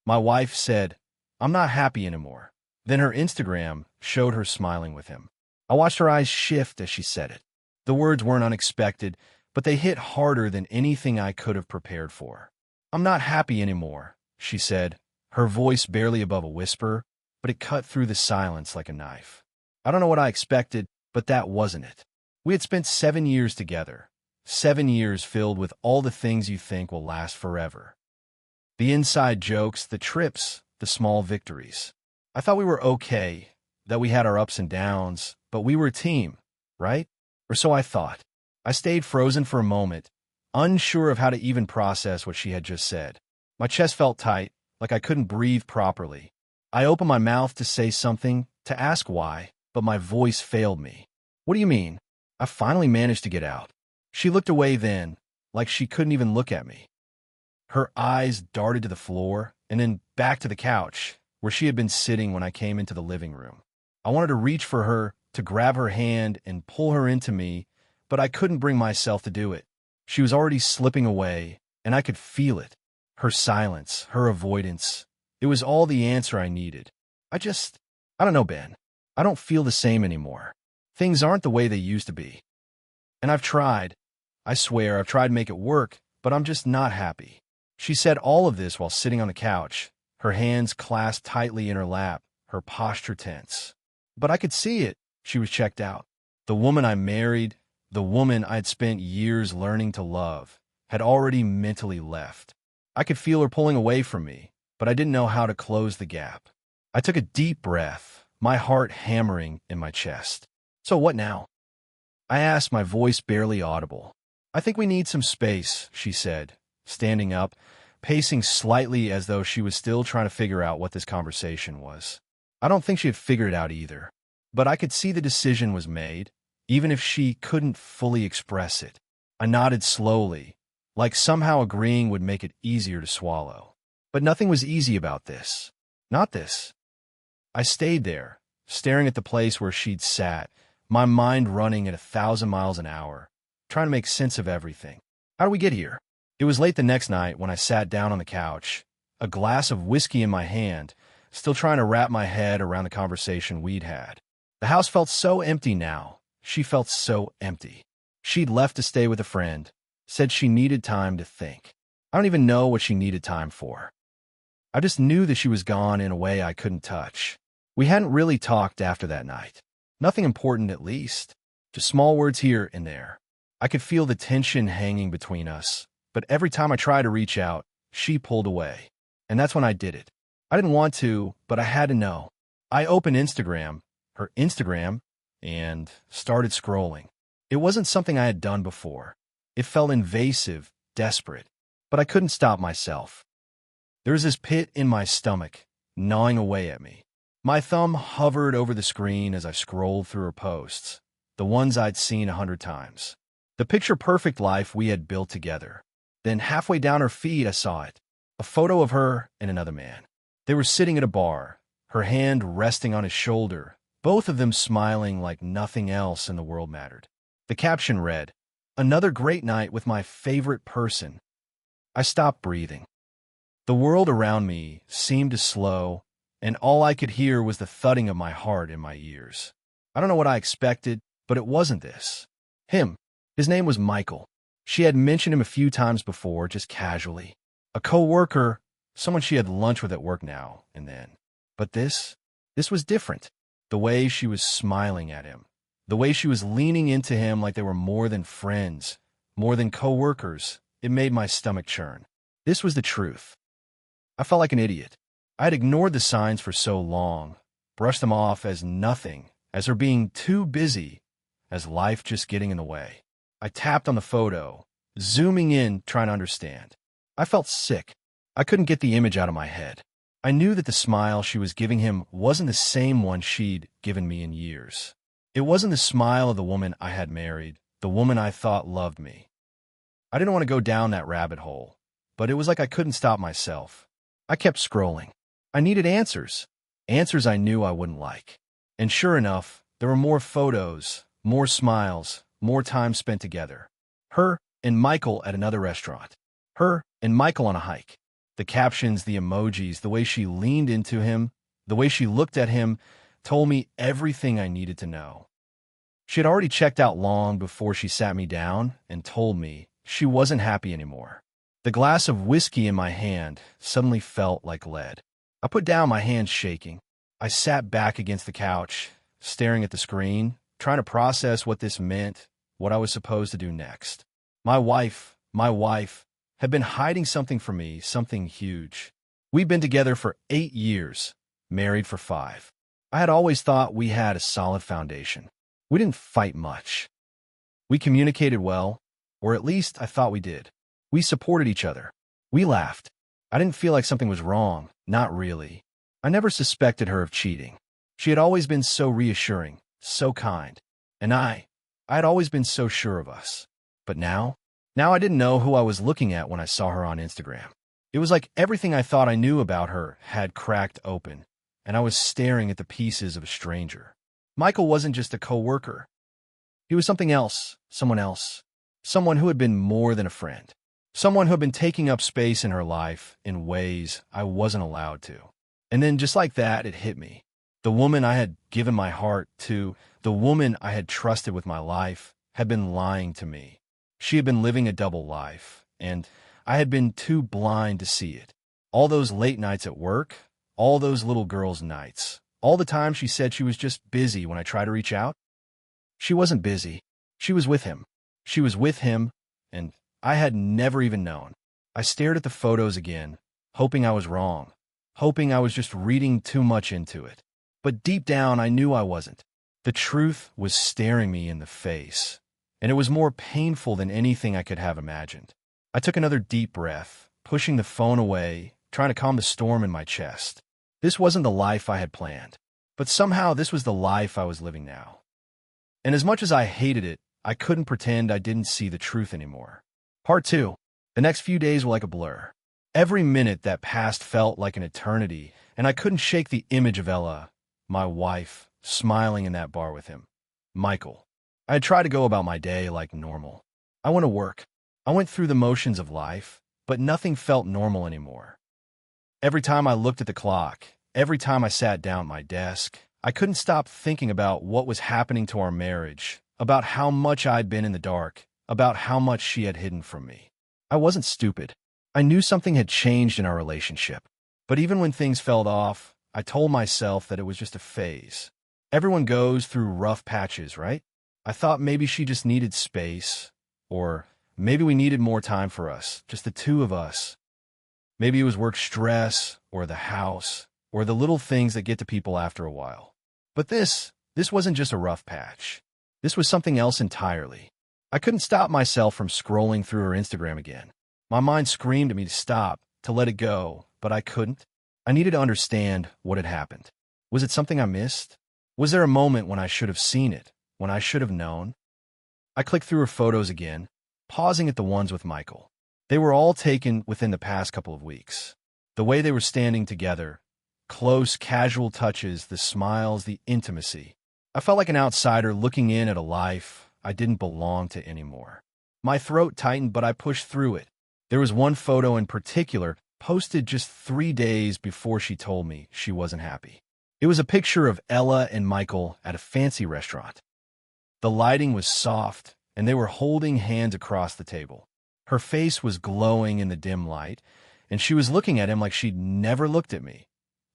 My wife said, "I'm not happy anymore." Then her Instagram showed her smiling with him. I watched her eyes shift as she said it. The words weren't unexpected, but they hit harder than anything I could have prepared for. "I'm not happy anymore," she said, her voice barely above a whisper, but it cut through the silence like a knife. I don't know what I expected, but that wasn't it. We had spent 7 years together, 7 years filled with all the things you think will last forever. The inside jokes, the trips, the small victories. I thought we were okay, that we had our ups and downs, but we were a team, right? Or so I thought. I stayed frozen for a moment, unsure of how to even process what she had just said. My chest felt tight, like I couldn't breathe properly. I opened my mouth to say something, to ask why, but my voice failed me. "What do you mean?" I finally managed to get out. She looked away then, like she couldn't even look at me. Her eyes darted to the floor, and then back to the couch, where she had been sitting when I came into the living room. I wanted to reach for her, to grab her hand and pull her into me, but I couldn't bring myself to do it. She was already slipping away, and I could feel it. Her silence, her avoidance. It was all the answer I needed. I don't know, Ben. I don't feel the same anymore. Things aren't the way they used to be. And I've tried. I swear I've tried to make it work, but I'm just not happy. She said all of this while sitting on the couch, her hands clasped tightly in her lap, her posture tense. But I could see it. She was checked out. The woman I married, the woman I'd spent years learning to love, had already mentally left. I could feel her pulling away from me, but I didn't know how to close the gap. I took a deep breath, my heart hammering in my chest. "So what now?" I asked, my voice barely audible. "I think we need some space," she said, standing up, pacing slightly as though she was still trying to figure out what this conversation was. I don't think she had figured it out either, but I could see the decision was made, even if she couldn't fully express it. I nodded slowly, like somehow agreeing would make it easier to swallow. But nothing was easy about this. Not this. I stayed there, staring at the place where she'd sat, my mind running at 1,000 miles an hour, trying to make sense of everything. How did we get here? It was late the next night when I sat down on the couch, a glass of whiskey in my hand, still trying to wrap my head around the conversation we'd had. The house felt so empty now. She felt so empty. She'd left to stay with a friend, said she needed time to think. I don't even know what she needed time for. I just knew that she was gone in a way I couldn't touch. We hadn't really talked after that night. Nothing important, at least. Just small words here and there. I could feel the tension hanging between us, but every time I tried to reach out, she pulled away. And that's when I did it. I didn't want to, but I had to know. I opened Instagram, her Instagram, and started scrolling. It wasn't something I had done before. It felt invasive, desperate, but I couldn't stop myself. There was this pit in my stomach, gnawing away at me. My thumb hovered over the screen as I scrolled through her posts, the ones I'd seen 100 times. The picture-perfect life we had built together. Then halfway down her feed, I saw it. A photo of her and another man. They were sitting at a bar, her hand resting on his shoulder, both of them smiling like nothing else in the world mattered. The caption read, "Another great night with my favorite person." I stopped breathing. The world around me seemed to slow, and all I could hear was the thudding of my heart in my ears. I don't know what I expected, but it wasn't this. Him. His name was Michael. She had mentioned him a few times before, just casually. A co-worker, someone she had lunch with at work now and then. But this was different. The way she was smiling at him. The way she was leaning into him like they were more than friends, more than co-workers. It made my stomach churn. This was the truth. I felt like an idiot. I had ignored the signs for so long, brushed them off as nothing, as her being too busy, as life just getting in the way. I tapped on the photo, zooming in, trying to understand. I felt sick. I couldn't get the image out of my head. I knew that the smile she was giving him wasn't the same one she'd given me in years. It wasn't the smile of the woman I had married, the woman I thought loved me. I didn't want to go down that rabbit hole, but it was like I couldn't stop myself. I kept scrolling. I needed answers. Answers I knew I wouldn't like. And sure enough, there were more photos, more smiles, more time spent together. Her and Michael at another restaurant. Her and Michael on a hike. The captions, the emojis, the way she leaned into him, the way she looked at him, told me everything I needed to know. She had already checked out long before she sat me down and told me she wasn't happy anymore. The glass of whiskey in my hand suddenly felt like lead. I put down my hands shaking. I sat back against the couch, staring at the screen, trying to process what this meant, what I was supposed to do next. My wife, had been hiding something from me, something huge. We'd been together for 8 years, married for 5. I had always thought we had a solid foundation. We didn't fight much. We communicated well, or at least I thought we did. We supported each other. We laughed. I didn't feel like something was wrong, not really. I never suspected her of cheating. She had always been so reassuring, so kind. And I had always been so sure of us. But now I didn't know who I was looking at when I saw her on Instagram. It was like everything I thought I knew about her had cracked open, and I was staring at the pieces of a stranger. Michael wasn't just a coworker. He was something else, someone who had been more than a friend, someone who had been taking up space in her life in ways I wasn't allowed to. And then just like that, it hit me. The woman I had given my heart to, the woman I had trusted with my life, had been lying to me. She had been living a double life, and I had been too blind to see it. All those late nights at work, all those little girls' nights, all the time she said she was just busy when I tried to reach out. She wasn't busy. She was with him. She was with him, and I had never even known. I stared at the photos again, hoping I was wrong, hoping I was just reading too much into it. But deep down, I knew I wasn't. The truth was staring me in the face, and it was more painful than anything I could have imagined. I took another deep breath, pushing the phone away, trying to calm the storm in my chest. This wasn't the life I had planned, but somehow this was the life I was living now. And as much as I hated it, I couldn't pretend I didn't see the truth anymore. Part 2. The next few days were like a blur. Every minute that passed felt like an eternity, and I couldn't shake the image of Ella, my wife, smiling in that bar with him. Michael. I had tried to go about my day like normal. I went to work. I went through the motions of life, but nothing felt normal anymore. Every time I looked at the clock, every time I sat down at my desk, I couldn't stop thinking about what was happening to our marriage, about how much I'd been in the dark, about how much she had hidden from me. I wasn't stupid. I knew something had changed in our relationship. But even when things fell off, I told myself that it was just a phase. Everyone goes through rough patches, right? I thought maybe she just needed space, or maybe we needed more time for us, just the two of us. Maybe it was work stress, or the house, or the little things that get to people after a while. But this wasn't just a rough patch. This was something else entirely. I couldn't stop myself from scrolling through her Instagram again. My mind screamed at me to stop, to let it go, but I couldn't. I needed to understand what had happened. Was it something I missed? Was there a moment when I should have seen it, when I should have known? I clicked through her photos again, pausing at the ones with Michael. They were all taken within the past couple of weeks. The way they were standing together, close, casual touches, the smiles, the intimacy. I felt like an outsider looking in at a life I didn't belong to anymore. My throat tightened, but I pushed through it. There was one photo in particular, posted just 3 days before she told me she wasn't happy. It was a picture of Ella and Michael at a fancy restaurant. The lighting was soft, and they were holding hands across the table. Her face was glowing in the dim light, and she was looking at him like she'd never looked at me.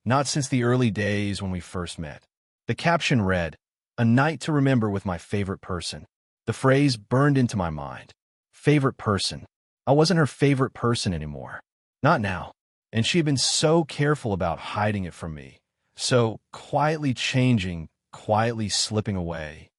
Not since the early days when we first met. The caption read, "A night to remember with my favorite person." The phrase burned into my mind. Favorite person. I wasn't her favorite person anymore. Not now. And she had been so careful about hiding it from me. So quietly changing, quietly slipping away.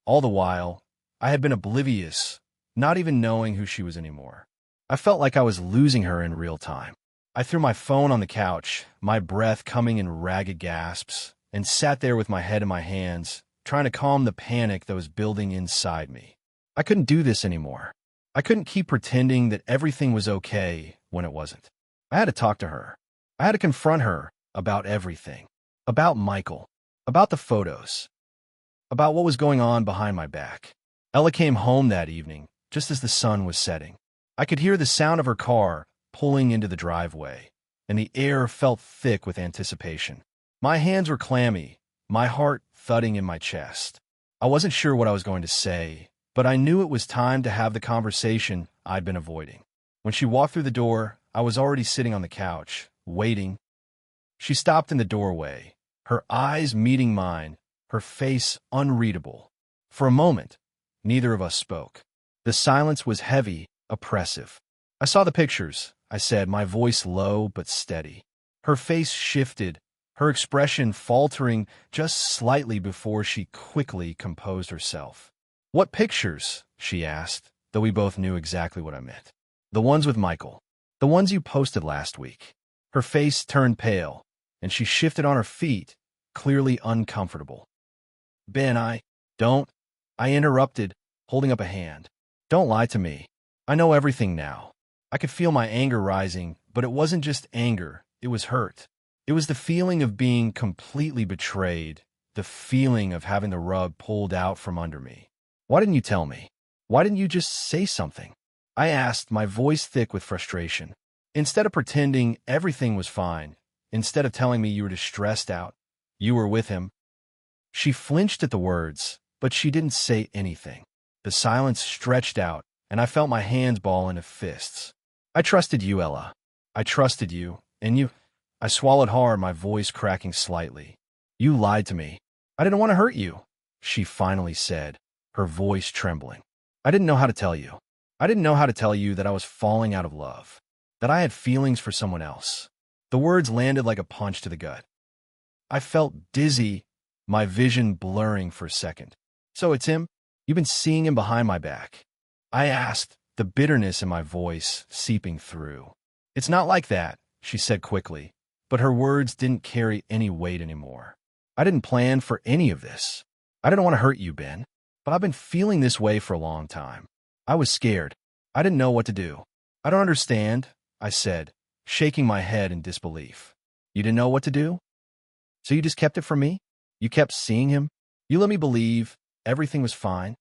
All the while, I had been oblivious, not even knowing who she was anymore. I felt like I was losing her in real time. I threw my phone on the couch, my breath coming in ragged gasps, and sat there with my head in my hands, trying to calm the panic that was building inside me. I couldn't do this anymore. I couldn't keep pretending that everything was okay when it wasn't. I had to talk to her. I had to confront her about everything. About Michael. About the photos. About what was going on behind my back. Ella came home that evening, just as the sun was setting. I could hear the sound of her car, pulling into the driveway, and the air felt thick with anticipation. My hands were clammy, my heart thudding in my chest. I wasn't sure what I was going to say, but I knew it was time to have the conversation I'd been avoiding. When she walked through the door, I was already sitting on the couch, waiting. She stopped in the doorway, her eyes meeting mine, her face unreadable. For a moment, neither of us spoke. The silence was heavy, oppressive. "I saw the pictures," I said, my voice low but steady. Her face shifted, her expression faltering just slightly before she quickly composed herself. "What pictures?" she asked, though we both knew exactly what I meant. "The ones with Michael. The ones you posted last week." Her face turned pale, and she shifted on her feet, clearly uncomfortable. "Ben, I interrupted, holding up a hand. "Don't lie to me. I know everything now." I could feel my anger rising, but it wasn't just anger, it was hurt. It was the feeling of being completely betrayed, the feeling of having the rug pulled out from under me. "Why didn't you tell me? Why didn't you just say something?" I asked, my voice thick with frustration. "Instead of pretending everything was fine, instead of telling me you were just stressed out, you were with him." She flinched at the words, but she didn't say anything. The silence stretched out, and I felt my hands ball into fists. "I trusted you, Ella. I trusted you, and you—" I swallowed hard, my voice cracking slightly. "You lied to me. I didn't want to hurt you," she finally said, her voice trembling. "I didn't know how to tell you. I didn't know how to tell you that I was falling out of love, that I had feelings for someone else." The words landed like a punch to the gut. I felt dizzy, my vision blurring for a second. "So it's him? You've been seeing him behind my back?" I asked, the bitterness in my voice seeping through. "It's not like that," she said quickly, but her words didn't carry any weight anymore. "I didn't plan for any of this. I didn't want to hurt you, Ben, but I've been feeling this way for a long time. I was scared. I didn't know what to do." "I don't understand," I said, shaking my head in disbelief. "You didn't know what to do? So you just kept it from me? You kept seeing him? You let me believe everything was fine?"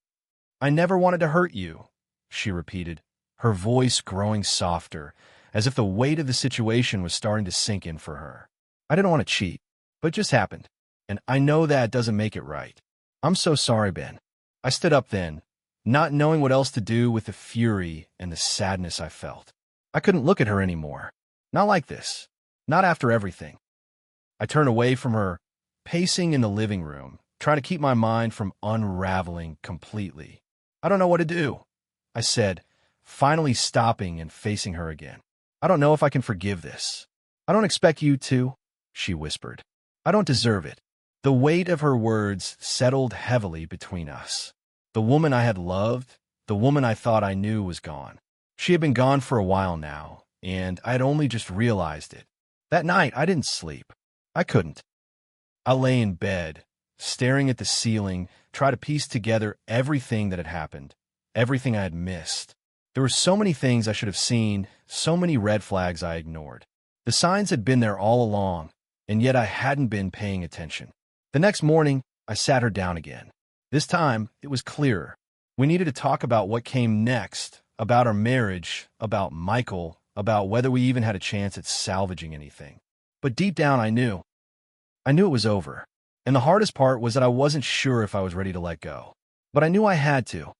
"I never wanted to hurt you," she repeated, her voice growing softer, as if the weight of the situation was starting to sink in for her. "I didn't want to cheat, but it just happened, and I know that doesn't make it right. I'm so sorry, Ben." I stood up then, not knowing what else to do with the fury and the sadness I felt. I couldn't look at her anymore. Not like this. Not after everything. I turned away from her, pacing in the living room, trying to keep my mind from unraveling completely. "I don't know what to do," I said, finally stopping and facing her again. "I don't know if I can forgive this. I don't expect you to," she whispered. "I don't deserve it." The weight of her words settled heavily between us. The woman I had loved, the woman I thought I knew, was gone. She had been gone for a while now, and I had only just realized it. That night, I didn't sleep. I couldn't. I lay in bed, staring at the ceiling, trying to piece together everything that had happened, everything I had missed. There were so many things I should have seen, so many red flags I ignored. The signs had been there all along, and yet I hadn't been paying attention. The next morning, I sat her down again. This time, it was clearer. We needed to talk about what came next, about our marriage, about Michael, about whether we even had a chance at salvaging anything. But deep down, I knew it was over. And the hardest part was that I wasn't sure if I was ready to let go. But I knew I had to.